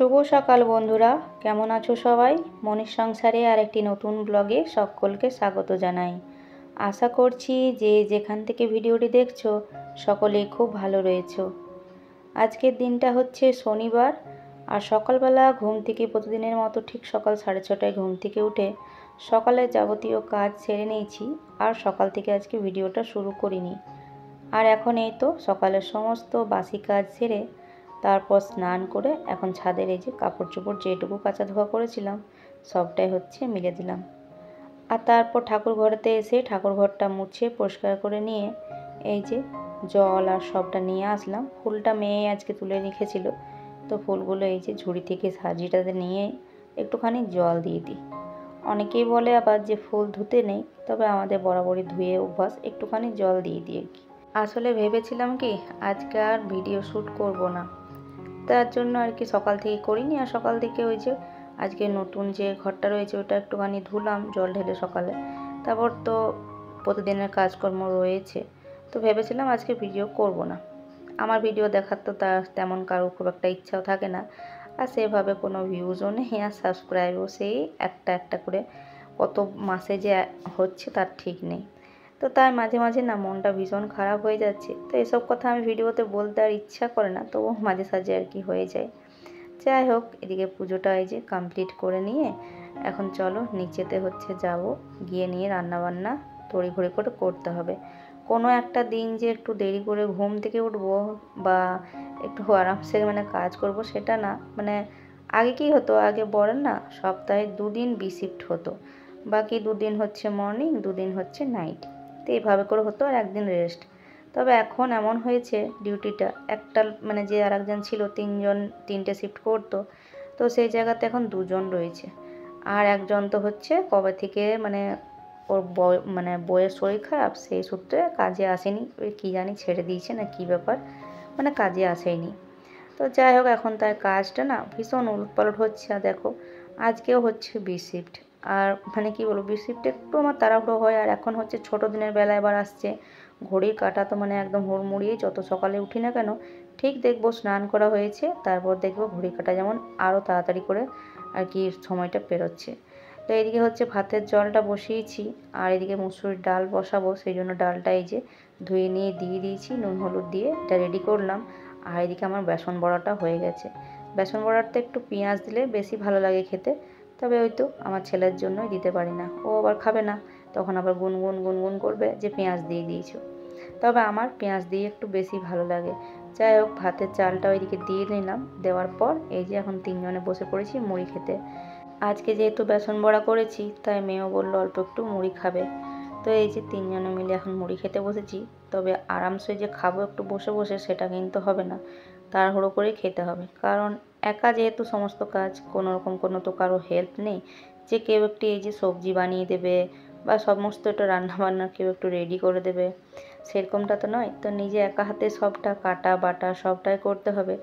শুভ সকাল বন্ধুরা, কেমন আছো সবাই? মনির সংসারে আর একটি নতুন ব্লগে সকলকে স্বাগত জানাই। আশা করছি যে যেখান থেকে ভিডিওটি দেখছো সকলেই খুব ভালো রয়েছো। আজকের দিনটা হচ্ছে শনিবার, আর সকালবেলা ঘুম থেকে প্রতিদিনের মতো ঠিক সকাল 6:30টায় ঘুম থেকে উঠে সকালের যাবতীয় কাজ সেরে নিয়েছি। আর সকাল থেকে আজকে ভিডিওটা শুরু করিনি। আর এখন এই তো সকালের সমস্ত বাসি কাজ সেরে তারপর স্নান করে এখন ছাদের এই যে কাপড় চোপড় যেটুকু কাচা ধোয়া করেছিলাম সবটাই হচ্ছে মিলে দিলাম। আর তারপর ঠাকুর ঘরেতে এসে ঠাকুর ঘরটা মুছে পরিষ্কার করে নিয়ে এই যে জল আর সবটা নিয়ে আসলাম। ফুলটা মেয়ে আজকে তুলে রেখেছিল, তো ফুলগুলো এই যে ঝুড়ি থেকে সাজিটাতে নিয়ে একটুখানি জল দিয়ে দিই। অনেকেই বলে আবার যে ফুল ধুতে নেই, তবে আমাদের বরাবরই ধুয়ে অভ্যাস, একটুখানি জল দিয়ে দিই আর কি। আসলে ভেবেছিলাম কি আজকে আর ভিডিও শ্যুট করব না, তার জন্য আর কি সকাল থেকে করিনি। আর সকাল থেকে ওই যে আজকে নতুন যে ঘরটা রয়েছে ওটা একটুখানি ধুলাম জল ঢেলে সকালে। তারপর তো প্রতিদিনের কাজকর্ম রয়েছে, তো ভেবেছিলাম আজকে ভিডিও করব না। আমার ভিডিও দেখার তো তেমন কারো খুব একটা ইচ্ছাও থাকে না, আর সেভাবে কোনো ভিউজও নেই, আর সাবস্ক্রাইবও সেই একটা একটা করে কত মাসে যে হচ্ছে তার ঠিক নেই। তো তাই মাঝে মাঝে না মনটা ভীষণ খারাপ হয়ে যাচ্ছে। তো এসব কথা আমি ভিডিওতে বলতে আর ইচ্ছা করে না, তবু মাঝে সাঝে আর কি হয়ে যায়। যাই হোক, এদিকে পুজোটা এই যে কমপ্লিট করে নিয়ে এখন চলো নিচেতে হচ্ছে যাব, গিয়ে নিয়ে রান্নাবান্না তড়িঘড়ি করে করতে হবে। কোনো একটা দিন যে একটু দেরি করে ঘুম থেকে উঠবো বা একটু আরামসে কাজ করব সেটা না। আগে কি হতো, আগে বলেন না সপ্তাহে 2 দিন বি শিফট হতো, বাকি 2 দিন হচ্ছে মর্নিং, 2 দিন হচ্ছে নাইট। তো এইভাবে করে হতো, আর একদিন রেস্ট। তবে এখন এমন হয়েছে ডিউটিটা একটা যে আর একজন ছিল 3টে শিফট করতো, তো সেই জায়গাতে এখন 2জন রয়েছে। আর একজন তো হচ্ছে কবে থেকে ওর বউয়ের শরীর খারাপ, সেই সূত্রে কাজে আসেনি। ওই কী জানি ছেড়ে দিয়েছে না কী ব্যাপার, কাজে আসেনি। তো যাই হোক, এখন তার কাজটা না ভীষণ উলটপালট হচ্ছে। আর দেখো আজকেও হচ্ছে বি শিফট। আর কী বলবো, বি শিফটে একটু আমার তাড়াহুড়ো হয়। আর এখন হচ্ছে ছোটো দিনের বেলা এবার আসছে, ঘড়ির কাঁটা তো একদম হুড়মুড়িয়ে যত সকালে উঠি না কেন ঠিক দেখবো স্নান করা হয়েছে, তারপর দেখবো ঘড়ির কাঁটা যেমন আরও তাড়াতাড়ি করে আর কি সময়টা পেরোচ্ছে। তো এদিকে হচ্ছে ভাতের জলটা বসিয়েছি, আর এদিকে মুসুরির ডাল বসাবো, সেই জন্য ডালটা এই যে ধুয়ে নিয়ে দিয়ে দিয়েছি নুন হলুদ দিয়ে, এটা রেডি করলাম। আর এদিকে আমার বেসন বড়াটা হয়ে গেছে। বেসন বড়াতে একটু পেঁয়াজ দিলে বেশি ভালো লাগে খেতে, তবে ওই তো আমার ছেলের জন্যই দিতে পারি না, ও আবার খাবে না, তখন আবার গুনগুন গুনগুন করবে যে পেঁয়াজ দিয়ে দিয়েছো। তবে আমার পেঁয়াজ দিয়ে একটু বেশি ভালো লাগে। যাই হোক, ভাতের চালটা ওইদিকে দিয়ে নিলাম, দেওয়ার পর এই যে এখন 3জনে বসে পড়েছি মুড়ি খেতে। আজকে যেহেতু বেসন বড়া করেছি তাই মেয়েও বললো অল্প একটু মুড়ি খাবে। তো এই যে 3জনে মিলে এখন মুড়ি খেতে বসেছি। তবে আরামসে যে খাবো একটু বসে বসে সেটা কিন্তু হবে না, তাড়াহুড়ো করে খেতে হবে। কারণ একা যেহেতু সমস্ত কাজ, কোনো তো কারো হেল্প নেই যে কেউ একটু এই যে সবজি বানিয়ে দেবে বা সমস্ত একটু রান্নাবান্না কেউ একটু রেডি করে দেবে, সেরকমটা তো নয়। তো নিজে একা হাতে সবটা কাটা বাটা সবটাই করতে হবে,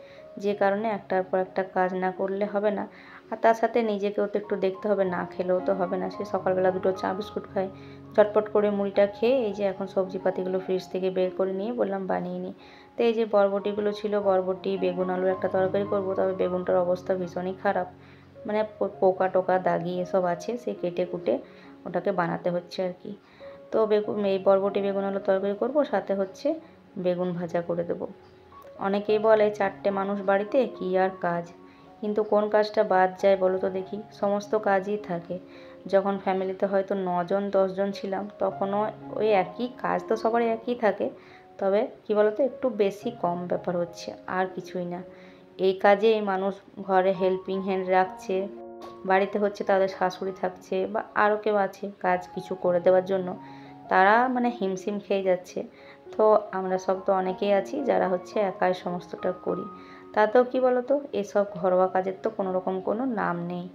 যে কারণে একটার পর একটা কাজ না করলে হবে না। আর তার সাথে নিজেকেও তো একটু দেখতে হবে, না খেলেও তো হবে না। সে সকালবেলা 2টো চা বিস্কুট খাই, ঝটপট করে মুড়িটা খেয়ে এই যে এখন সবজিপাতিগুলো ফ্রিজ থেকে বের করে নিয়ে বললাম বানিয়ে নিই। তো এই যে বরবটিগুলো ছিল, বরবটি বেগুন আলুর একটা তরকারি করব, তবে বেগুনটার অবস্থা ভীষণই খারাপ, পোকা টোকা দাগি এসব আছে, সে কেটে কুটে ওটাকে বানাতে হচ্ছে আর কি। তো এই বরবটি বেগুন আলুর তরকারি করব, সাথে হচ্ছে বেগুন ভাজা করে দেবো। অনেকেই বলে 4টে মানুষ বাড়িতে কী আর কাজ, কিন্তু কোন কাজটা বাদ যায় বলো তো দেখি, সমস্ত কাজই থাকে। যখন ফ্যামিলিতে হয়তো 9জন 10জন ছিলাম তখনও ওই একই কাজ, তো সবারই একই থাকে, তবে কী বলো তো একটু বেশি কম ব্যাপার হচ্ছে, আর কিছুই না। এই কাজেই মানুষ ঘরে হেল্পিং হ্যান্ড রাখছে, বাড়িতে হচ্ছে তাদের শাশুড়ি থাকছে বা আরও কেউ আছে কাজ কিছু করে দেওয়ার জন্য, তারা হিমশিম খেয়ে যাচ্ছে। তো আমরা সব তো অনেকেই আছি যারা হচ্ছে একাই সমস্তটা করি। তাতেও কী বলো তো, এসব ঘরোয়া কাজের তো কোনো নাম নেই।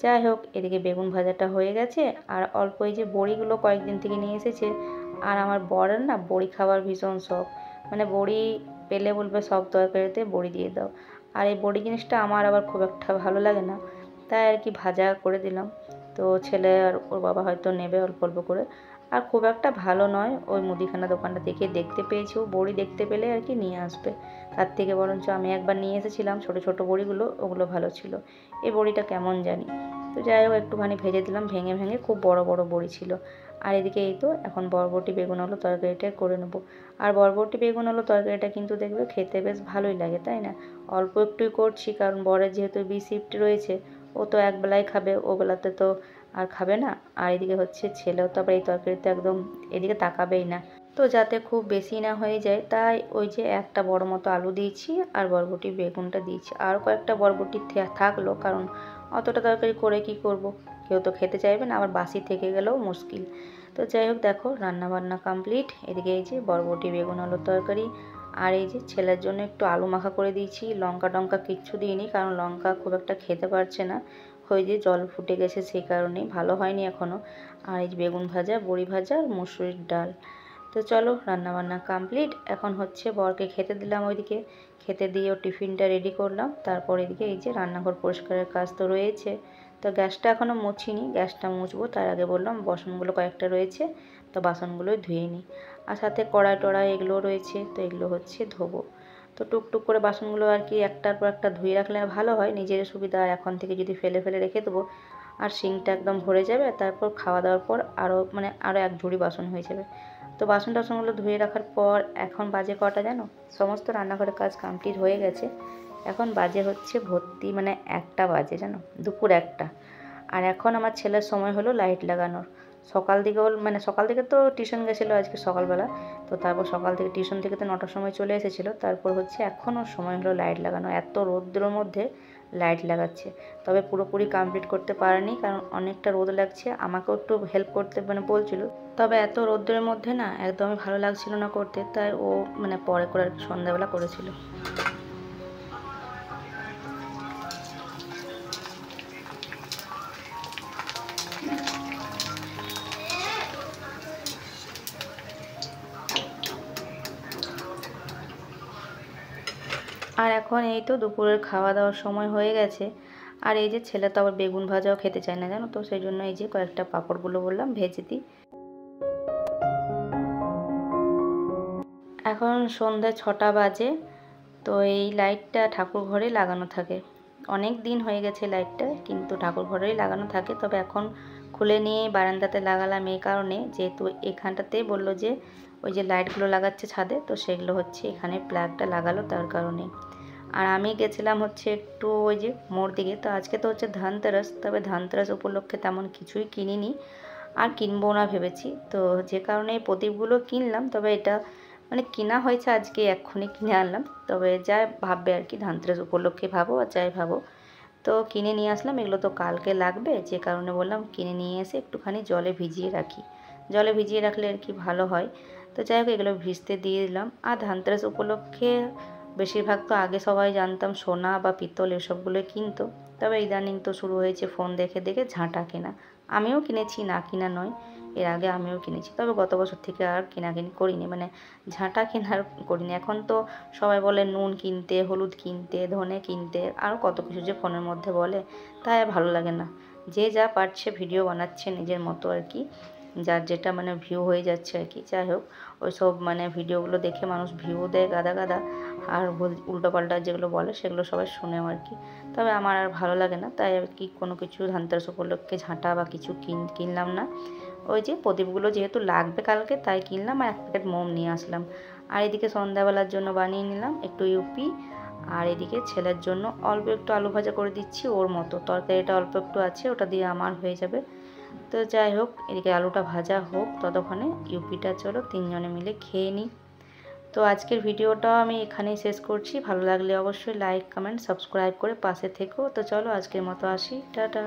যাই হোক, এদিকে বেগুন ভাজাটা হয়ে গেছে, আর অল্প এই যে বড়িগুলো কয়েকদিন থেকে নিয়ে এসেছে। আর আমার বরের না বড়ি খাবার ভীষণ শখ, বড়ি পেলে বলবে সব তরকারিতে বড়ি দিয়ে দাও। আর এই বড়ি জিনিসটা আমার আবার খুব একটা ভালো লাগে না, তাই আর কি ভাজা করে দিলাম। তো ছেলে আর ওর বাবা হয়তো নেবে অল্প অল্প করে, আর খুব একটা ভালো নয়, ওই মুদিখানা দোকানটা থেকে দেখতে পেয়েছি, ও বড়ি দেখতে পেলে আর কি নিয়ে আসবে। তার থেকে বরঞ্চ আমি একবার নিয়ে এসেছিলাম ছোটো ছোটো বড়িগুলো, ওগুলো ভালো ছিল। এই বড়িটা কেমন জানি। তো যাই হোক একটুখানি ভেজে দিলাম, ভেঙে ভেঙে খুব বড় বড় বড়ি ছিল। আর এদিকে এই তো এখন বরবটি বেগুন আলু তরকারিটা করে নেবো। আর বরবটি বেগুন আলু তরকারিটা কিন্তু দেখবে খেতে বেশ ভালোই লাগে, তাই না? অল্প একটুই করছি, কারণ বরের যেহেতু বি শিফট রয়েছে, ও তো একবেলাই খাবে, ও বেলাতে তো আর খাবে না। আর এদিকে হচ্ছে ছেলেও তো আবার এই তরকারিতে একদম এদিকে তাকাবেই না। তো যাতে খুব বেশি না হয়ে যায়, তাই ওই যে একটা বড় মতো আলু দিয়েছি আর বরবটি বেগুনটা দিয়েছি। আর কয়েকটা বরবটি থাকলো, কারণ অতটা তরকারি করে কি করব, কেউ তো খেতে চাইবে না, আবার বাসি থেকে গেলেও মুশকিল। তো যাই হোক দেখো রান্না বান্না কমপ্লিট। এদিকে এই যে বরবটি বেগুন আলুর তরকারি, আর এই যে ছেলের জন্য একটু আলু মাখা করে দিয়েছি, লঙ্কা টঙ্কা কিচ্ছু দিইনি, কারণ লঙ্কা খুব একটা খেতে পারছে না, হয়ে যে জল ফুটে গেছে সেই কারণেই, ভালো হয়নি এখনও। আর এই বেগুন ভাজা, বড়ি ভাজা আর মুসুরির ডাল। তো চলো রান্নাবান্না কমপ্লিট, এখন হচ্ছে বরকে খেতে দিলাম, ওইদিকে খেতে দিয়ে ও টিফিনটা রেডি করলাম। তারপর এদিকে এই যে রান্নাঘর পরিষ্কারের কাজ তো রয়েছে, তো গ্যাসটা এখনও মুছিনি, গ্যাসটা মুছবো। তার আগে বললাম বাসনগুলো কয়েকটা রয়েছে, তো বাসনগুলো ধুয়ে নিই। আর সাথে কড়াই টড়াই এগুলো রয়েছে, তো এগুলো হচ্ছে ধোবো। তো টুকটুক করে বাসনগুলো আর কি একটার পর একটা ধুয়ে রাখলে ভালো হয়, নিজের সুবিধা। আর এখন থেকে যদি ফেলে ফেলে রেখে দেবো, আর সিঙ্কটা একদম ভরে যাবে, তারপর খাওয়া দাওয়ার পর আরও এক ঝুড়ি বাসন হয়ে যাবে। তো বাসন টাসনগুলো ধুয়ে রাখার পর এখন বাজে কটা জানো? সমস্ত রান্নাঘরের কাজ কমপ্লিট হয়ে গেছে, এখন বাজে হচ্ছে ভর্তি একটা বাজে জানো, দুপুর একটা। আর এখন আমার ছেলের সময় হলো লাইট লাগানোর। সকাল থেকে তো টিউশন গেছিলো আজকে সকালবেলা, তো তারপর সকাল থেকে টিউশন থেকে তো 9টার সময় চলে এসেছিলো। তারপর হচ্ছে এখনও সময় হলো লাইট লাগানো, এত রৌদ্রের মধ্যে লাইট লাগাচ্ছে। তবে পুরোপুরি কমপ্লিট করতে পারেনি, কারণ অনেকটা রোদ লাগছে, আমাকেও একটু হেল্প করতে বলছিল। তবে এত রৌদ্রের মধ্যে না একদমই ভালো লাগছিল না করতে, তাই ও পরে করে আর কি সন্ধ্যাবেলা করেছিল। আর এখন এই তো দুপুরের খাওয়া দাওয়ার সময় হয়ে গেছে। আর এই যে ছেলে তো আবার বেগুন ভাজাও খেতে চায় না জানো, তো সেই জন্য এই যে কয়েকটা পাঁপড়গুলো বললাম ভেজে দিই। এখন সন্ধ্যে 6টা বাজে। তো এই লাইটটা ঠাকুর ঘরে লাগানো থাকে, অনেক দিন হয়ে গেছে লাইটটা, কিন্তু ঠাকুর ঘরেই লাগানো থাকে। তবে এখন খুলে নিয়ে বারান্দাতে লাগালাম এই কারণে, যেহেতু এখানটাতে বললো যে ওই যে লাইটগুলো লাগাচ্ছে ছাদে, তো সেগুলো হচ্ছে এখানে প্লাগটা লাগালো তার কারণে। আর আমি গেছিলাম হচ্ছে একটু ওই যে মোড় দিকে, তো আজকে তো হচ্ছে ধানতেরাস, তবে ধানতেরাস উপলক্ষে তেমন কিছুই কিনিনি, আর কিনবো না ভেবেছি। তো যে কারণে এই প্রদীপগুলো কিনলাম, তবে এটা কেনা হয়েছে আজকে, এক্ষুনি কিনে আনলাম। তবে যা ভাববে আর কি, ধানতেরাস উপলক্ষে ভাবো আর যাই ভাবো, তো কিনে নিয়ে আসলাম। এগুলো তো কালকে লাগবে, যে কারণে বললাম কিনে নিয়ে এসে একটুখানি জলে ভিজিয়ে রাখি, জলে ভিজিয়ে রাখলে আর কি ভালো হয়। তো যাই হোক এগুলো ভিজতে দিয়ে দিলাম। আর ধানতেরাস উপলক্ষে বেশিরভাগ তো আগে সবাই জানতাম সোনা বা পিতল এসবগুলো কিনতো, তবে ইদানিং তো শুরু হয়েছে ফোন দেখে দেখে ঝাঁটা কেনা। আমিও কিনেছি, না কিনা নয়, এর আগে আমিও কিনেছি, তবে গত বছর থেকে আর কেনাকিনি করিনি, ঝাঁটা কেনার করিনি। এখন তো সবাই বলে নুন কিনতে, হলুদ কিনতে, ধনে কিনতে, আরও কত কিছু যে ফোনের মধ্যে বলে, তাই ভালো লাগে না। যে যা পারছে ভিডিও বানাচ্ছে নিজের মতো আর কি, যার যেটা ভিউ হয়ে যাচ্ছে আর কি। যাই হোক ওই সব ভিডিওগুলো দেখে মানুষ ভিউ দেয় গাদা গাদা, আর উল্টোপাল্টা যেগুলো বলে সেগুলো সবাই শুনেও আর কি। তবে আমার আর ভালো লাগে না, তাই আর কি কোনো কিছু ধানতেরাস উপলক্ষে ঝাঁটা বা কিছু কিনলাম না। ওই যে প্রদীপগুলো যেহেতু লাগবে কালকে, তাই কিনলাম, আর 1 প্যাকেট মোম নিয়ে আসলাম। আর এদিকে সন্ধ্যাবেলার জন্য বানিয়ে নিলাম একটু ইউপি। আর এদিকে ছেলের জন্য অল্প একটু আলু ভাজা করে দিচ্ছি, ওর মতো তরকারিটা অল্প একটু আছে, ওটা দিয়ে আমার হয়ে যাবে। তো যাই হোক এদিকে আলুটা ভাজা হোক, ততক্ষণে ইউপিটা চলো 3 জনে মিলে খেয়ে নিই। তো আজকের ভিডিওটাও আমি এখানেই শেষ করছি, ভালো লাগলে অবশ্যই লাইক কমেন্ট সাবস্ক্রাইব করে পাশে থেকো। তো চলো আজকের মতো আসি, টাটা।